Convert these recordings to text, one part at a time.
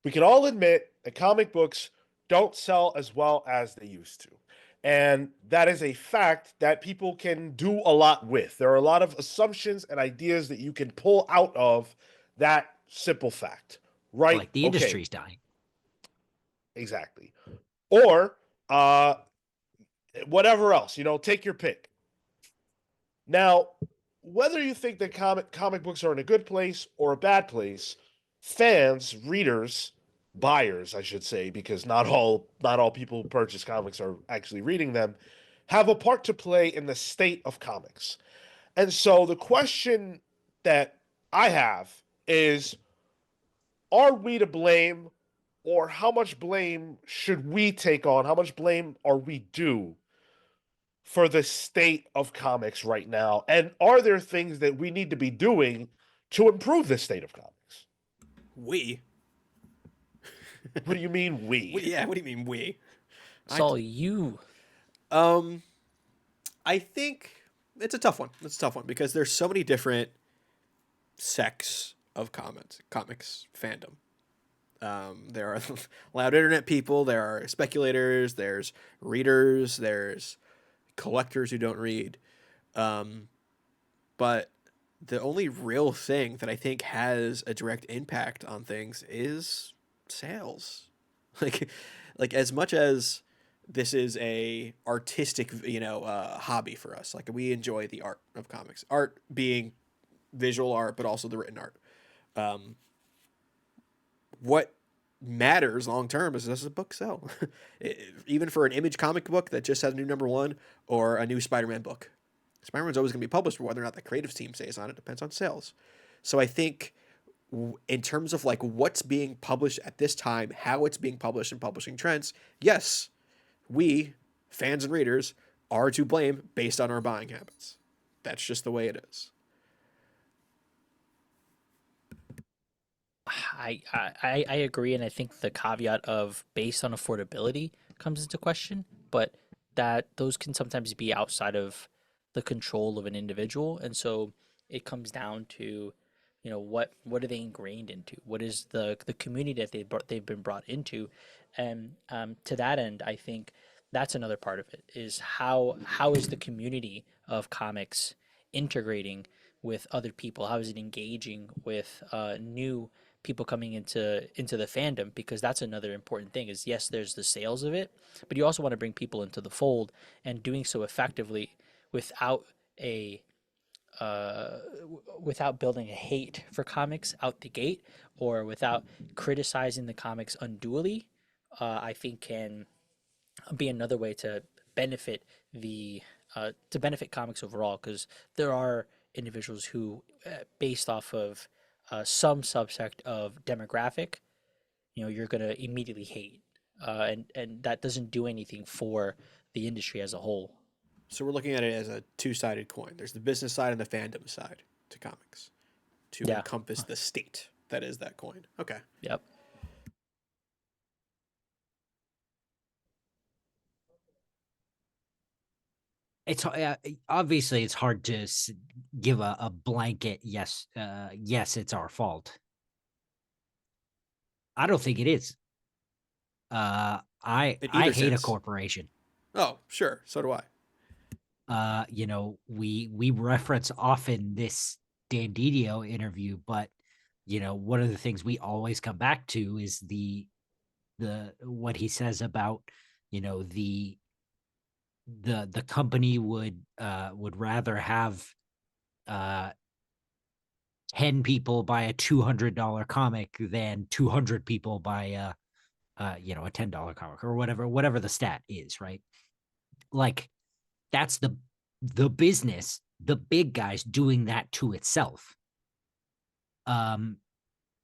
we can all admit that comic books don't sell as well as they used to. And that is a fact that people can do a lot with. There are a lot of assumptions and ideas that you can pull out of that simple fact, right? Like the Okay, industry's dying. exactly. Or uh, whatever else, take your pick. Now, whether you think that comic books are in a good place or a bad place, fans, readers, buyers, I should say, because not all people who purchase comics are actually reading them, have a part to play in the state of comics. And so the question that I have is, are we to blame, or how much blame should we take on? How much blame are we due for the state of comics right now? And are there things that we need to be doing to improve the state of comics? We. What do you mean we? Yeah, what do you mean we? It's I all you. um I think it's a tough one. It's a tough one because there's so many different sects of comics fandom. There are loud internet people, there are speculators, there's readers, there's collectors who don't read. Um, but the only real thing that I think has a direct impact on things is sales. Like, like as much as this is a artistic, hobby for us. Like we enjoy the art of comics, art being visual art, but also the written art. Um, what matters long term is does the book sell? Even for an Image comic book that just has a new number one or a new Spider-Man book. Spider-Man's always going to be published, but whether or not the creative team stays on it depends on sales. So I think in terms of like what's being published at this time, how it's being published and publishing trends, yes, we, fans and readers, are to blame based on our buying habits. That's just the way it is. I agree, and I think the caveat of based on affordability comes into question, but that those can sometimes be outside of the control of an individual, and so it comes down to, what are they ingrained into? What is the community that they've been brought into, and to that end, I think that's another part of it is how is the community of comics integrating with other people? How is it engaging with new people coming into the fandom, because that's another important thing is yes, there's the sales of it, but you also want to bring people into the fold, and doing so effectively without a without building a hate for comics out the gate, or without criticizing the comics unduly, I think can be another way benefit the to benefit comics overall, because there are individuals who, based off of some subsect of demographic, you're gonna immediately hate, and that doesn't do anything for the industry as a whole. So we're looking at it as a two-sided coin. There's the business side and the fandom side to comics to Yeah. encompass the state that is that coin. Okay. Yep. It's obviously it's hard to give a blanket yes. Yes, it's our fault. I don't think it is. In I either hate a sense. corporation. Oh, sure. So do I. We reference often this Dan Didio interview, but one of the things we always come back to is the what he says about the the company would rather have uh 10 people buy a $200 comic than 200 people buy a $10 comic, or whatever the stat is, right? Like, that's the business, the big guys doing that to itself. um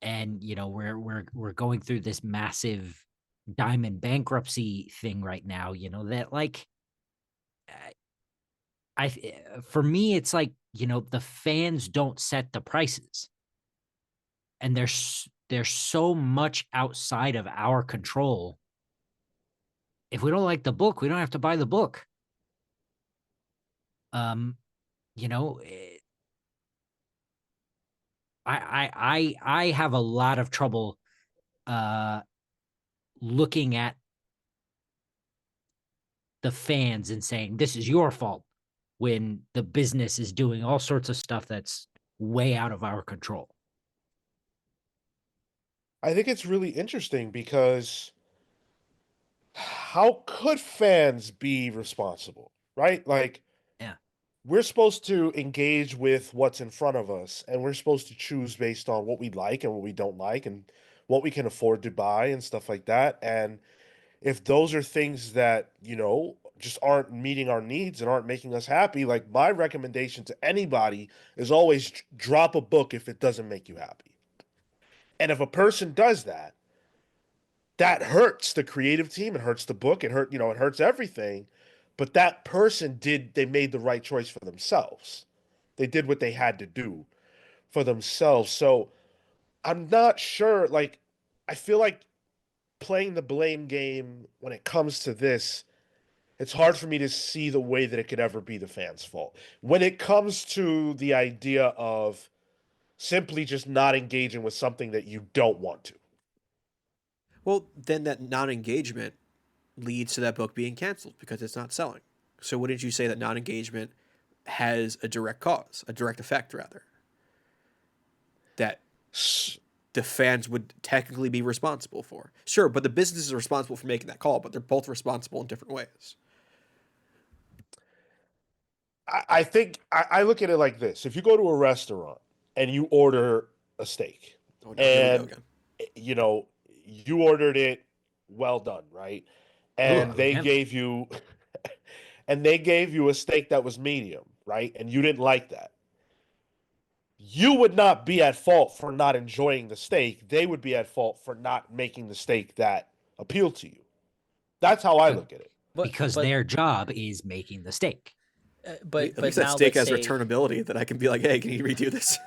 and we're going through this massive diamond bankruptcy thing right now, that, like, for me it's like, the fans don't set the prices, and there's so much outside of our control. If we don't like the book, we don't have to buy the book. um you know eh, I have a lot of trouble uh looking at the fans and saying this is your fault when the business is doing all sorts of stuff that's way out of our control. I think it's really interesting because how could fans be responsible, right? Like, Yeah. we're supposed to engage with what's in front of us, and we're supposed to choose based on what we like and what we don't like and what we can afford to buy and stuff like that. And if those are things that, just aren't meeting our needs and aren't making us happy, like, my recommendation to anybody is always drop a book if it doesn't make you happy. And if a person does that, that hurts the creative team, it hurts the book, it hurts everything. But that person they made the right choice for themselves. They did what they had to do for themselves. So I'm not sure, like, I feel like playing the blame game when it comes to this, it's hard for me to see the way that it could ever be the fans' fault. When it comes to the idea of simply just not engaging with something that you don't want to. Well, then that non-engagement leads to that book being canceled because it's not selling. So wouldn't you say that non-engagement has a direct cause, a direct effect rather, that the fans would technically be responsible for? Sure, but the business is responsible for making that call, but they're both responsible in different ways. I think I look at it like this. If you go to a restaurant and you order a steak, Oh no, here we go and again. you know you ordered it well done, right? And Oh, they yeah. gave you and they gave you a steak that was medium, right? And you didn't like that. You would not be at fault for not enjoying the steak. They would be at fault for not making the steak that appealed to you. That's how I But look at it. because But their job is making the steak. but At least that now steak let's has say, returnability that I can be like, hey, can you redo this?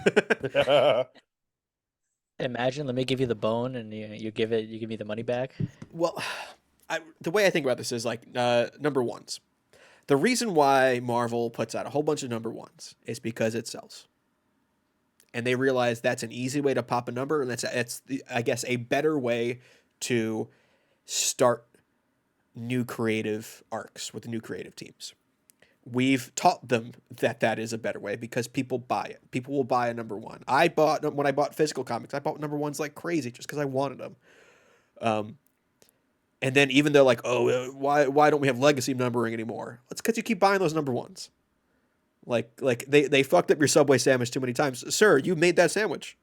imagine, let me give you the bone and you give me the money back. Well, the way I think about this is like number ones. The reason why Marvel puts out a whole bunch of number ones is because it sells. And they realize that's an easy way to pop a number, and I guess a better way to start new creative arcs with new creative teams. We've taught them that that is a better way because people buy it. People will buy a number one. When I bought physical comics, I bought number ones like crazy just because I wanted them. And then even though like, oh, why don't we have legacy numbering anymore? It's because you keep buying those number ones. Like they fucked up your Subway sandwich too many times, sir. You made that sandwich.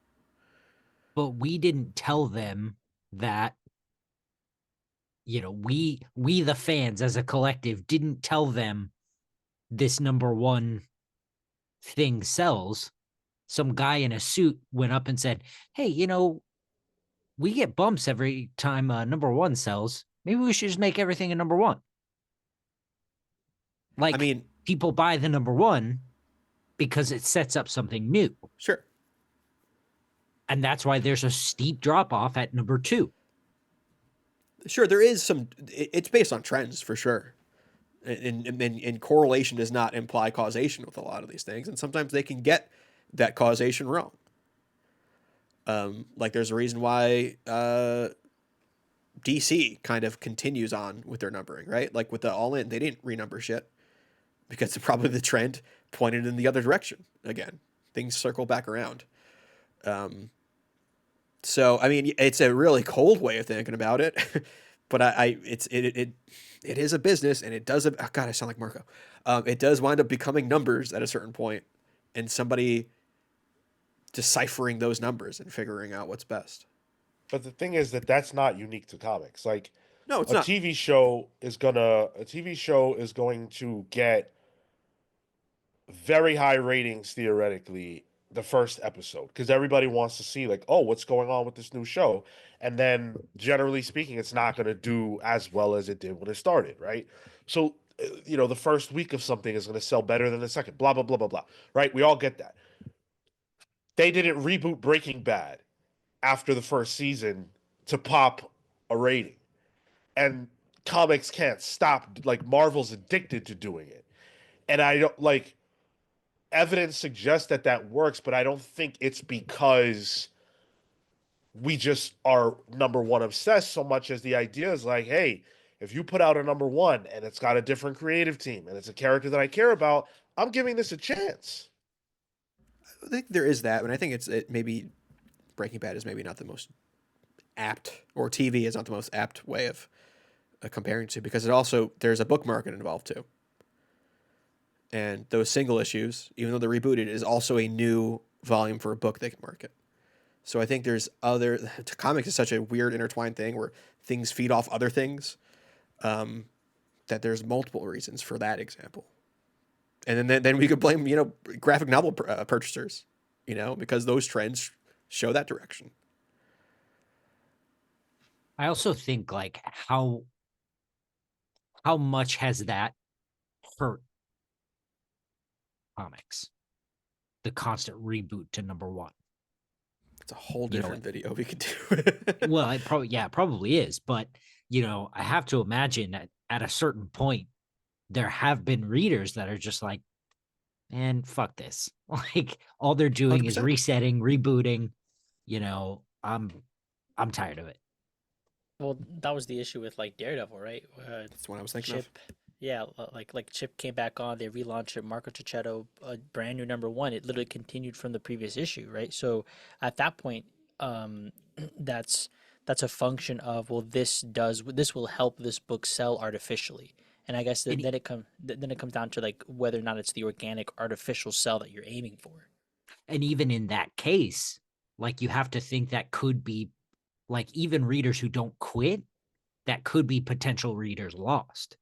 But we didn't tell them that, we the fans as a collective didn't tell them this number one thing sells. Some guy in a suit went up and said, hey, we get bumps every time number one sells. Maybe we should just make everything a number one. Like, I mean, people buy the number one because it sets up something new. sure. And that's why there's a steep drop off at number two. Sure, there is some. It's based on trends for sure, and correlation does not imply causation with a lot of these things, and sometimes they can get that causation wrong. Like there's a reason why DC kind of continues on with their numbering, right? Like with the All In, they didn't renumber shit because probably the trend pointed in the other direction. Again, things circle back around. So I mean, it's a really cold way of thinking about it, but it is a business, and it does. Oh God, I sound like Marco. It does wind up becoming numbers at a certain point, and somebody deciphering those numbers and figuring out what's best. But the thing is that that's not unique to comics. Like, No, it's a not. TV show is going to get very high ratings theoretically the first episode because everybody wants to see, like, oh, what's going on with this new show. And then generally speaking, it's not going to do as well as it did when it started, right? So the first week of something is going to sell better than the second, blah blah blah blah blah, right? We all get that. They didn't reboot Breaking Bad after the first season to pop a rating. And comics can't stop, like, Marvel's addicted to doing it. And I don't like, evidence suggests that that works, but I don't think it's because We just are number one obsessed so much as the idea is like, hey, if you put out a number one and it's got a different creative team and it's a character that I care about, I'm giving this a chance. I think there is that, but I think it maybe Breaking Bad is maybe not the most apt, or TV is not the most apt way of comparing to, because there's a book market involved too. And those single issues, even though they're rebooted, is also a new volume for a book they can market. So I think comics is such a weird intertwined thing where things feed off other things, that there's multiple reasons for that example. And then we could blame, graphic novel purchasers, because those trends show that direction. I also think like how much has that hurt comics? The constant reboot to number one. It's a whole You know, different video we could do. Well, it probably is, but I have to imagine that at a certain point there have been readers that are just like, man, fuck this. Like all they're doing is 100%. resetting, rebooting. I'm tired of it. Well, that was the issue with like Daredevil, right? That's what I was thinking of. Chip, yeah, like Chip came back on, they relaunched it, Marco Cicchetto, a brand new number one. It literally continued from the previous issue, right? So at that point, um, that's a function of, well, this will help this book sell artificially, and I guess And then it comes down to like whether or not it's the organic artificial sell that you're aiming for. even in that case, like you have to think that could be like even readers who don't quit, that could be potential readers lost.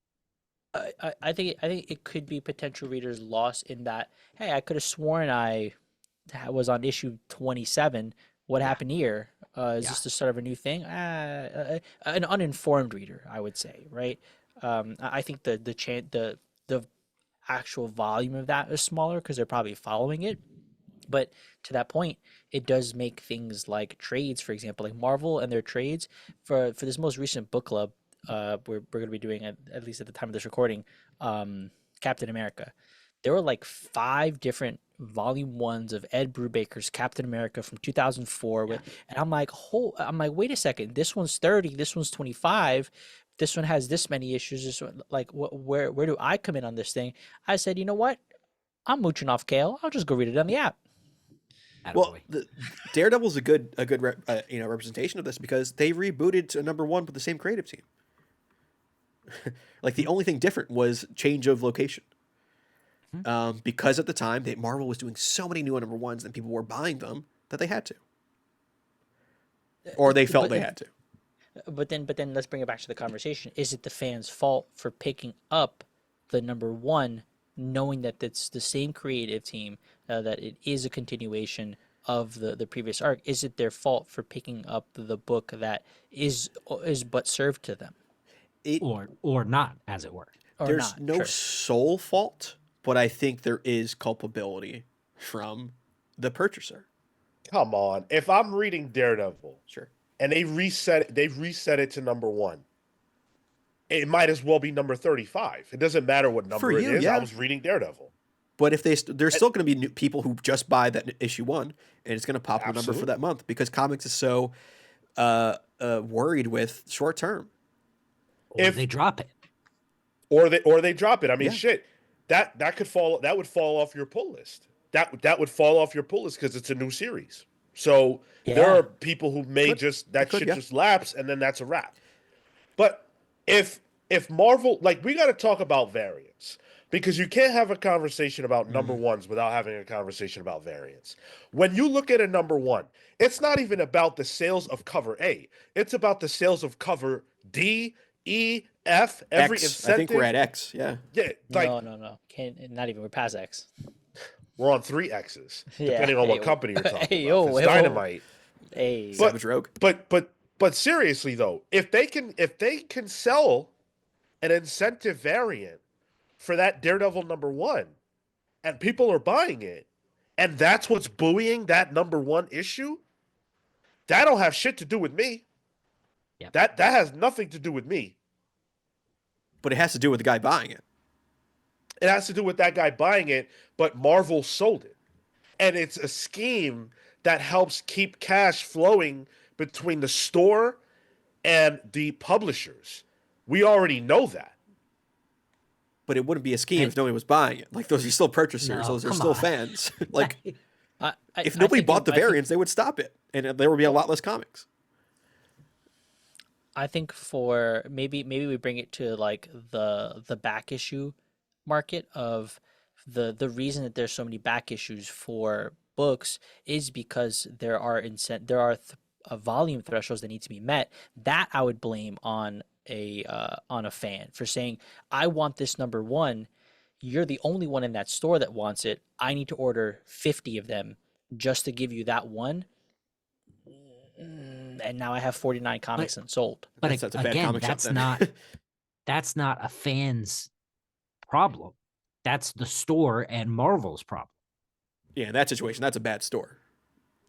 I think it could be potential readers lost in that. Hey, I could have sworn I was on issue 27. What Yeah. happened here? Is Yeah. this the start of a new thing? An uninformed reader, I would say, right? I think the actual volume of that is smaller because they're probably following it. But to that point, it does make things like trades, for example, like Marvel and their trades for this most recent book club. We're going to be doing at least at the time of this recording, Captain America. There were like 5 different volume ones of Ed Brubaker's Captain America from 2004. Yeah. And I'm like, wait a second, this one's 30, this one's 25. This one has this many issues. This one, like, where do I come in on this thing? I said, you know what? I'm mooching off Cale. I'll just go read it on the app. Well, Attaboy. Daredevil's a good representation of this, because they rebooted to number one with the same creative team. Like the only thing different was change of location. Because at the time Marvel was doing so many new number ones and people were buying them that they had to, or they felt they had to. But then let's bring it back to the conversation. Is it the fans' fault for picking up the number one, knowing that it's the same creative team, that it is a continuation of the previous arc? Is it their fault for picking up the book that is but served to them, or not, as it were? or There's not? no Sure. sole fault, but I think there is culpability from the purchaser. Come on. If I'm reading Daredevil Sure. and they've reset it to number one, it might as well be number 35. It doesn't matter what number For it you, is. yeah. I was reading Daredevil. But if there's still going to be new people who just buy that issue one, and it's going to pop the number for Absolutely. that month, because comics is so worried with short term. Or If- they drop it. Or they drop it. I mean, Yeah. shit. That would fall off your pull list. That would fall off your pull list because it's a new series. So there Yeah. are people who may Could. just that Could, shit yeah. just lapse and then that's a wrap. But if Marvel, like, we got to talk about variants, because you can't have a conversation about number ones without having a conversation about variants. When you look at a number one, it's not even about the sales of cover A. It's about the sales of cover D, E, F, every X. incentive. I think we're at X. Yeah. Yeah, like No. Can't, not even. We're past X. we're on 3 X's, Yeah. depending on what Hey, company you're talking hey, about. yo, If it's hey, yo. Dynamite. Hey, But- Savage Rogue. But seriously though, if they can sell an incentive variant for that Daredevil number one, and people are buying it, and that's what's buoying that number one issue, that don't have shit to do with me. Yep. That has nothing to do with me. But it has to do with the guy buying it. It has to do with that guy buying it, but Marvel sold it. And it's a scheme that helps keep cash flowing between the store and the publishers. We already know that. But it wouldn't be a scheme And- if nobody was buying it. Like those are still purchasers. No, Those are come still on. fans. Like if I nobody think bought the I think- variants, they would stop it, and there would be a lot less comics. I think for maybe we bring it to like the back issue market of the reason that there's so many back issues for books is because there are volume thresholds that need to be met. That I would blame on a fan for saying, I want this number one. You're the only one in that store that wants it. I need to order 50 of them just to give you that one. And now I have 49 comics unsold. But That's a bad again, comic shop that's then. not a fan's problem. That's the store and Marvel's problem. Yeah, in that situation, that's a bad store.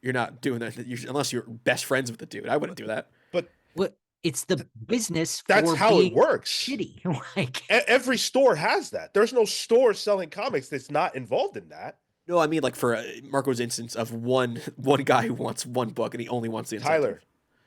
You're not doing that unless you're best friends with the dude. I wouldn't do that. But What it's the business. that's for how it being works. Shitty. Like Every store has that. There's no store selling comics that's not involved in that. No, I mean like for Marco's instance of one guy who wants one book and he only wants the incentive. Tyler,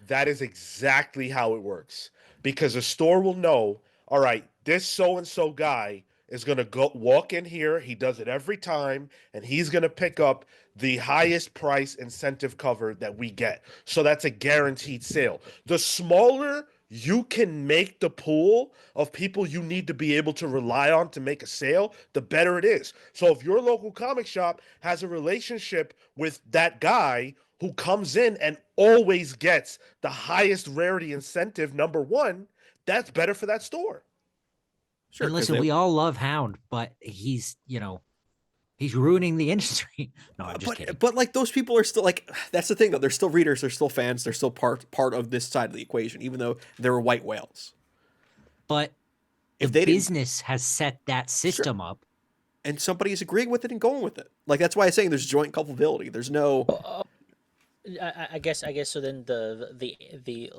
that is exactly how it works. Because a store will know, all right, this so-and-so guy is going to go walk in here. He does it every time, and he's going to pick up the highest price incentive cover that we get. So that's a guaranteed sale. The smaller you can make the pool of people you need to be able to rely on to make a sale, the better it is. So if your local comic shop has a relationship with that guy who comes in and always gets the highest rarity incentive, number one, that's better for that store. Sure. and 'cause listen, they- we all love Hound, but he's he's ruining the industry. No, I'm just kidding. But like those people are still like that's the thing though. They're still readers. They're still fans. They're still part of this side of the equation, even though they're white whales. But If the they didn't- business has set that system up. And somebody's agreeing with it and going with it. Like that's why I'm saying there's joint culpability. There's no. I guess so. Then the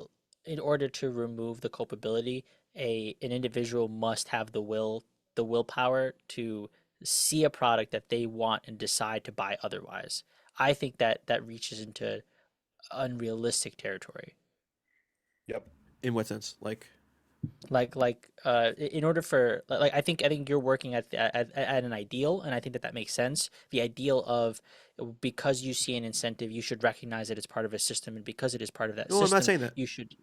in order to remove the culpability, an individual must have the willpower to see a product that they want and decide to buy otherwise. I think that reaches into unrealistic territory. Yep. In what sense? Like. In order for I think you're working at an ideal, and I think that makes sense. The ideal of because you see an incentive, you should recognize that it's part of a system, and because it is part of that No, system, I'm not saying that. you should.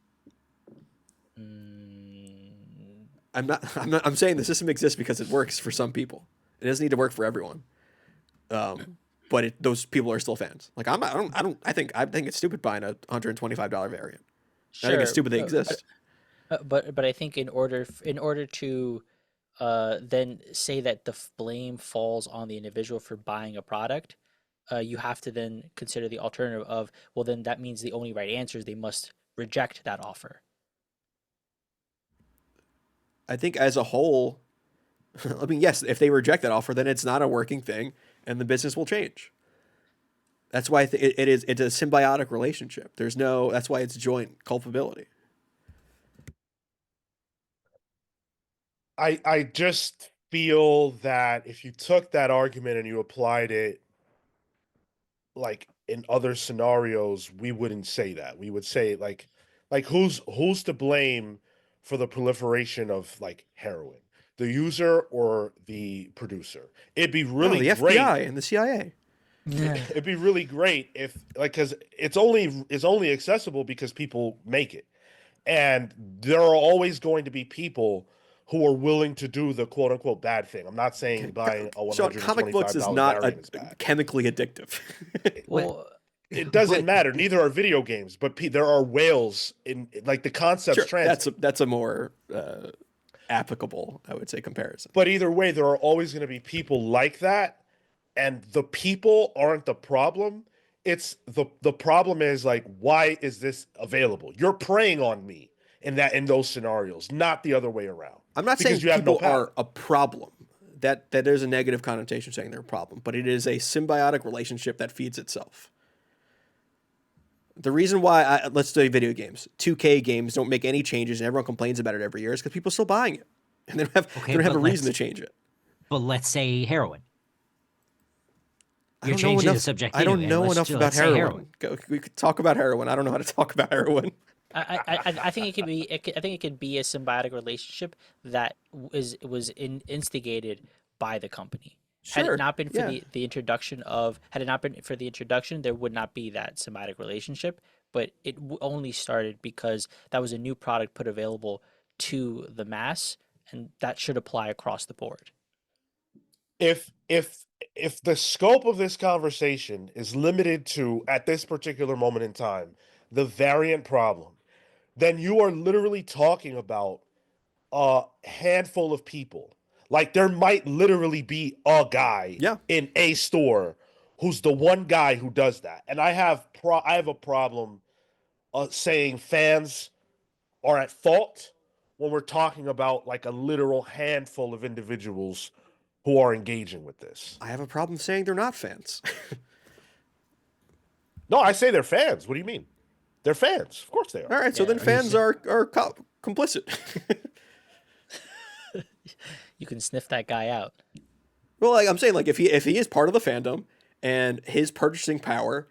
I'm saying the system exists because it works for some people. It doesn't need to work for everyone. But those people are still fans. Like I think it's stupid buying a $125 variant. I think it's stupid they exist. But I think in order to then say that the blame falls on the individual for buying a product, you have to then consider the alternative of, well, then that means the only right answer is they must reject that offer. I think as a whole, I mean, yes, if they reject that offer, then it's not a working thing, and the business will change. That's why it's a symbiotic relationship. That's why it's joint culpability. I just feel that if you took that argument and you applied it like in other scenarios, we wouldn't say that. We would say like who's to blame for the proliferation of like heroin? The user or the producer? It'd be really the great. FBI and the CIA. It'd be really great if because it's only accessible because people make it. And there are always going to be people who are willing to do the quote unquote bad thing. I'm not saying buying a $125 So comic books is not variant is bad. chemically addictive. Well, It doesn't matter. Neither are video games, but there are whales in like the concepts Sure, translate. that's a more applicable, I would say, comparison. But either way, there are always going to be people like that, and the people aren't the problem. It's the problem is like, why is this available? You're preying on me in those scenarios, not the other way around. I'm not saying Because you have no people are power. a problem. That there's a negative connotation saying they're a problem, but it is a symbiotic relationship that feeds itself. The reason why let's say video games, 2K games don't make any changes and everyone complains about it every year is because people are still buying it, and they don't have a reason to change it. But let's say heroin. I You're don't know changing the enough. subject I don't anyway. know Let's enough ju- about let's say heroin. We could talk about heroin. I don't know how to talk about heroin. I think it could be I think it could be a symbiotic relationship that instigated by the company. Had it Sure. not been for Yeah. the introduction of had it not been for the introduction, there would not be that symbiotic relationship. But it only started because that was a new product put available to the mass, and that should apply across the board. If the scope of this conversation is limited to at this particular moment in time the variant problem, then you are literally talking about a handful of people. Like there might literally be a guy Yeah. in a store who's the one guy who does that. And I have a problem saying fans are at fault when we're talking about like a literal handful of individuals who are engaging with this. I have a problem saying they're not fans. No, I say they're fans. What do you mean? They're fans. Of course they are. All right. So Yeah, then fans are complicit. you can sniff that guy out. Well, like I'm saying, like if he is part of the fandom and his purchasing power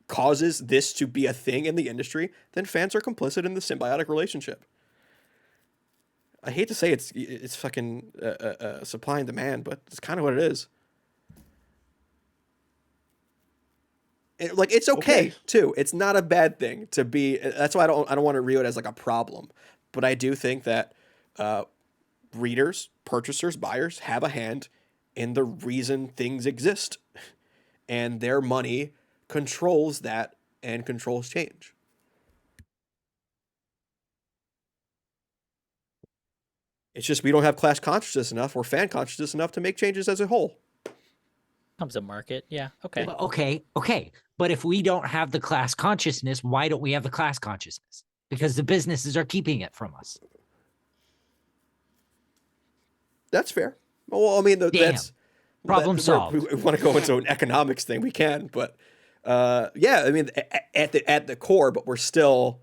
causes this to be a thing in the industry, then fans are complicit in the symbiotic relationship. I hate to say it's fucking supply and demand, but it's kind of what it is. Like it's okay too. It's not a bad thing to be. That's why I don't want to view it as like a problem. But I do think that readers, purchasers, buyers have a hand in the reason things exist, and their money controls that and controls change. It's just we don't have class consciousness enough or fan consciousness enough to make changes as a whole. Comes a market. Yeah. Okay. Well, okay. But if we don't have the class consciousness, why don't we have the class consciousness? Because the businesses are keeping it from us. That's fair. Well, I mean, that's Problem solved. We want to go into an economics thing, we can, but yeah, I mean, at the core, but we're still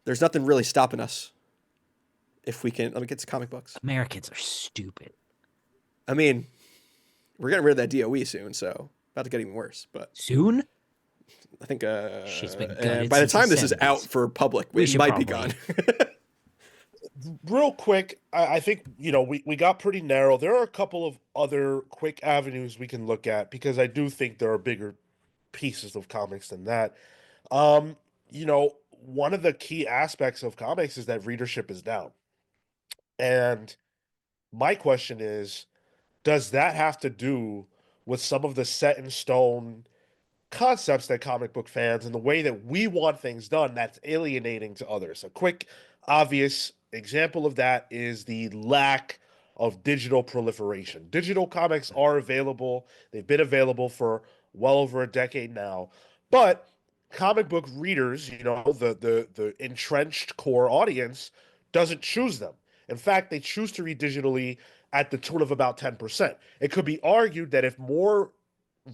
there's nothing really stopping us. If we can, let me get to comic books. Americans are stupid. I mean, we're getting rid of that DOE soon, so about to get even worse. But Soon? I think She's been gutted by the since the time this is 70s. out for public, We it should might be probably- gone. Real quick, I think, we got pretty narrow. There are a couple of other quick avenues we can look at because I do think there are bigger pieces of comics than that. One of the key aspects of comics is that readership is down. And my question is, does that have to do with some of the set in stone concepts that comic book fans and the way that we want things done that's alienating to others? A quick, obvious example of that is the lack of digital proliferation. Digital comics are available. They've been available for well over a decade now. But comic book readers, the entrenched core audience doesn't choose them. In fact, they choose to read digitally at the tune of about 10%. It could be argued that if more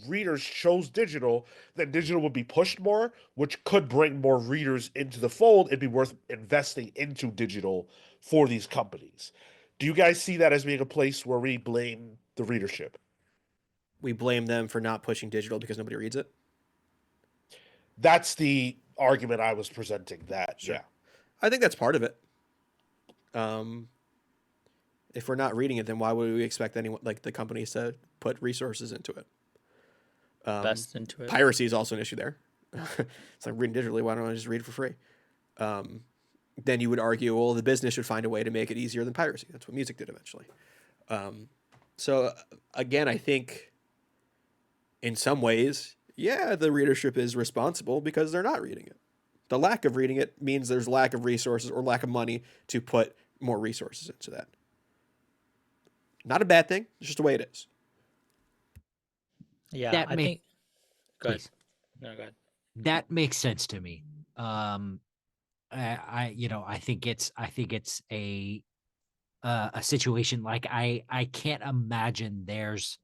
readers chose digital, then digital would be pushed more, which could bring more readers into the fold. It'd be worth investing into digital for these companies. Do you guys see that as being a place where we blame the readership? We blame them for not pushing digital because nobody reads it. That's the argument I was presenting. Sure. Yeah. I think that's part of it. If we're not reading it, then why would we expect anyone like the companies to put resources into it? Best into it. Piracy is also an issue there. It's like reading digitally. Why don't I just read it for free? Then you would argue, well, the business should find a way to make it easier than piracy. That's what music did eventually. So again, I think in some ways, yeah, the readership is responsible because they're not reading it. The lack of reading it means there's lack of resources or lack of money to put more resources into that. Not a bad thing. It's just the way it is. Yeah, That I make- think. Go ahead. Please. No, go ahead. That makes sense to me. I think it's a situation like I can't imagine there's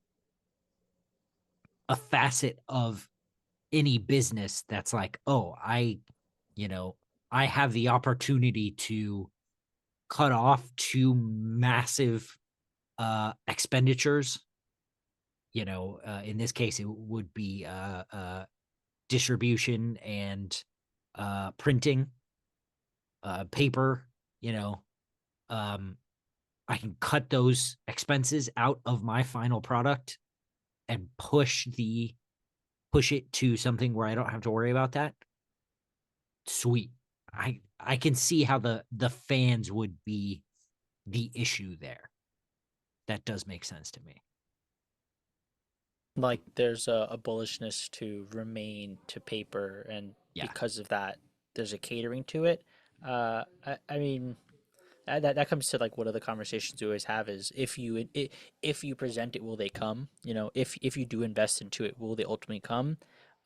a facet of any business that's like, oh, I have the opportunity to cut off two massive expenditures, in this case, it would be distribution and printing, paper. You know, I can cut those expenses out of my final product and push it to something where I don't have to worry about that. Sweet. I can see how the fans would be the issue there. That does make sense to me. Like there's a bullishness to remain to paper, and Yeah. because of that, there's a catering to it. I mean, that comes to like one of the conversations we always have is if you present it, will they come? If you do invest into it, will they ultimately come?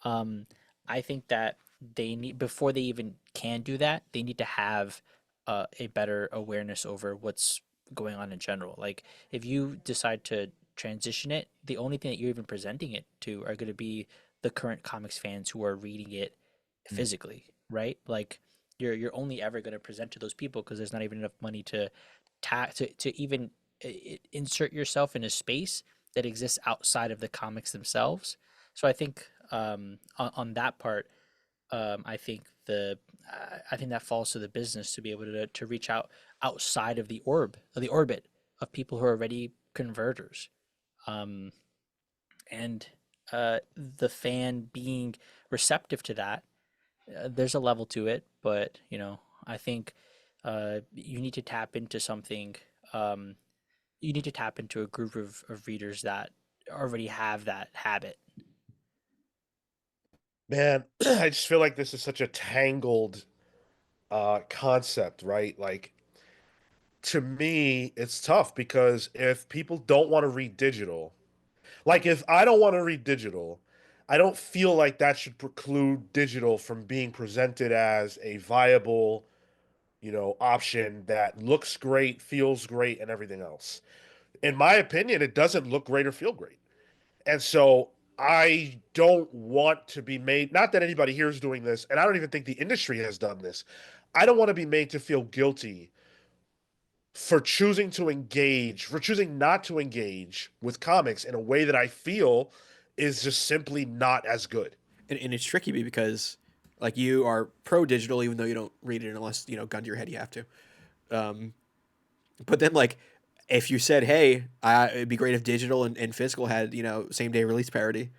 Um, I think that they need, before they even can do that, they need to have a better awareness over what's going on in general. Like if you decide to transition it, the only thing that you're even presenting it to are going to be the current comics fans who are reading it Mm. physically, right? Like you're only ever going to present to those people because there's not even enough money to even insert yourself in a space that exists outside of the comics themselves. So I think on that part, I think I think that falls to the business to be able to reach out outside of the orbit of people who are already converters, um, and the fan being receptive to that. There's a level to it, but I think you need to tap into something. Um, you need to tap into a group of readers that already have that habit. Man, I just feel like this is such a tangled concept, right? Like to me, it's tough because if people don't want to read digital, like if I don't want to read digital, I don't feel like that should preclude digital from being presented as a viable, option that looks great, feels great, and everything else. In my opinion, it doesn't look great or feel great. And so I don't want to be made, not that anybody here is doing this, and I don't even think the industry has done this. I don't want to be made to feel guilty for choosing not to engage with comics in a way that I feel is just simply not as good. And it's tricky because like you are pro digital even though you don't read it unless gun to your head you have to. Um, but then like if you said, hey, it'd be great if digital and physical had same day release parity,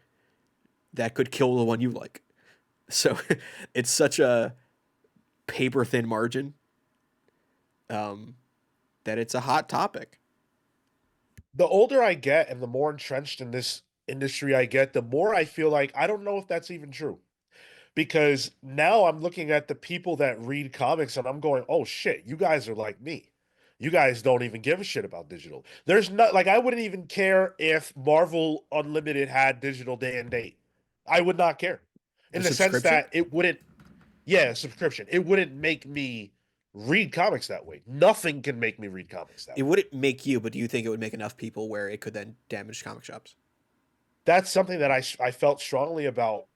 that could kill the one you like. So it's such a paper thin margin, um, that it's a hot topic. The older I get and the more entrenched in this industry I get, the more I feel like I don't know if that's even true. Because now I'm looking at the people that read comics and I'm going, oh shit, you guys are like me. You guys don't even give a shit about digital. There's not like I wouldn't even care if Marvel Unlimited had digital day and date. I would not care. The In the sense subscription, that it wouldn't, yeah, subscription. It wouldn't make me read comics that way. Nothing can make me read comics that it way. wouldn't make you, but do you think it would make enough people where it could then damage comic shops? That's something that I felt strongly about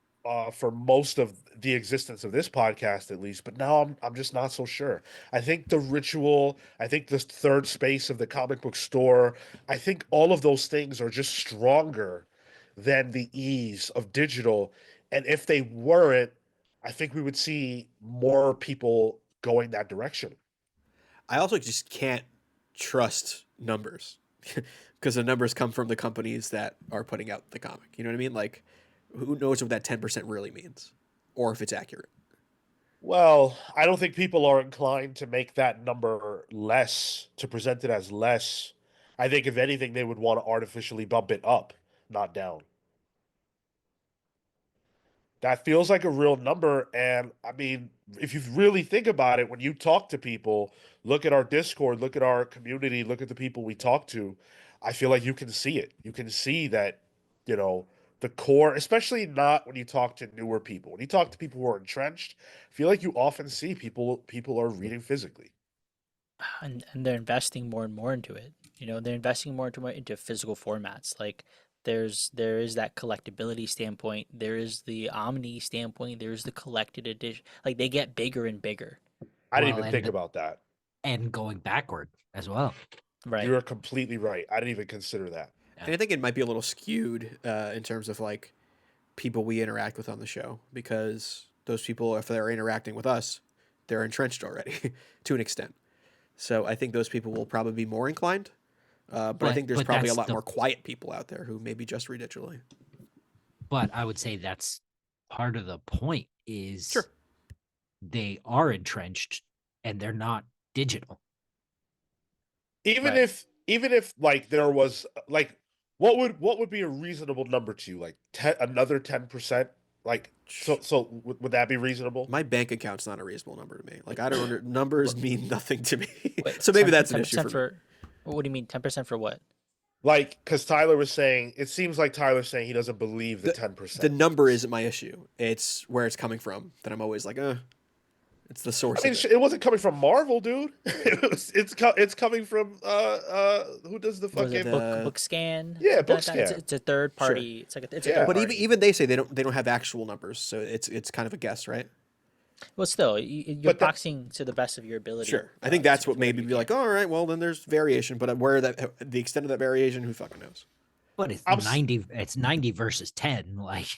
for most of the existence of this podcast, at least. But now I'm just not so sure. I think the ritual, I think the third space of the comic book store, I think all of those things are just stronger than the ease of digital. And if they weren't, I think we would see more people going that direction. I also just can't trust numbers because the numbers come from the companies that are putting out the comic. You know what I mean? Like, who knows what that 10% really means or if it's accurate? Well, I don't think people are inclined to make that number less, to present it as less. I think if anything, they would want to artificially bump it up, not down. That feels like a real number. And I mean, if you really think about it, when you talk to people, look at our Discord, look at our community, look at the people we talk to, I feel like you can see it. You can see that, you know, the core, especially not when you talk to newer people. When you talk to people who are entrenched, I feel like you often see people are reading physically. And they're investing more and more into it. They're investing more into physical formats. Like there is that collectability standpoint. There is the omni standpoint. There is the collected edition. Like they get bigger and bigger, I didn't Well, even think about that. and going backward as well. right? You're completely right. I didn't even consider that. And I think it might be a little skewed in terms of like people we interact with on the show, because those people, if they're interacting with us, they're entrenched already to an extent. So I think those people will probably be more inclined. But I think there's but probably a that's lot the more quiet people out there who maybe just read digitally. but I would say that's part of the point is Sure. they are entrenched and they're not digital. Even Right. if like there was like what would be a reasonable number to you? Like another 10%? Like so would that be reasonable? My bank account's not a reasonable number to me. Like I don't numbers mean nothing to me. Wait, So maybe 10 that's an issue 10% for me. What do you mean 10% for what? Like because Tyler was saying, it seems like Tyler's saying he doesn't believe the The 10%. number isn't my issue. It's where it's coming from that I'm always like, it's the source I mean, of it. it wasn't coming from Marvel, dude. It's coming from who does the Was it fucking book scan? Yeah, Something book like that? scan. It's a third Sure. party. It's like it's a Yeah. third But party. even they say they don't have actual numbers, so it's kind of a guess, right? Well, still, you're But that- boxing to the best of your ability. Sure. I think that's with what made whatever me you be like, can. all right, well then there's variation, but where the extent of that variation, who fucking knows? But it's I'm 90 versus 10. Like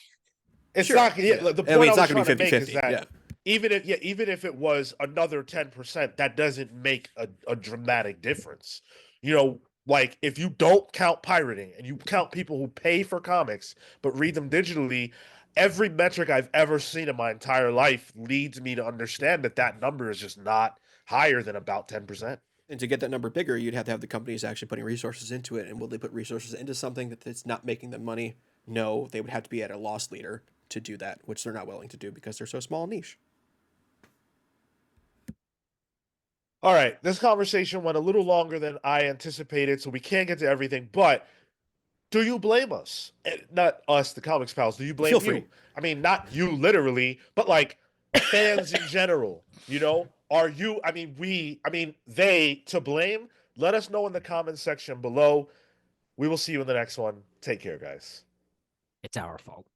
it's Sure. not. Yeah, Yeah. the I point mean, it's I not was gonna be trying to make is 50-50. that Yeah. even if it was another 10%, that doesn't make a dramatic difference. You know, like if you don't count pirating and you count people who pay for comics but read them digitally, every metric I've ever seen in my entire life leads me to understand that that number is just not higher than about 10%. And to get that number bigger, you'd have to have the companies actually putting resources into it. And will they put resources into something that's not making them money? No, they would have to be at a loss leader to do that, which they're not willing to do because they're so small and niche. All right, this conversation went a little longer than I anticipated, so we can't get to everything, but do you blame us? Not us, the Comics Pals. Do you blame Feel you? free. I mean, not you literally, but like fans in general. You know, are you? I mean, they to blame? Let us know in the comments section below. We will see you in the next one. Take care, guys. it's our fault.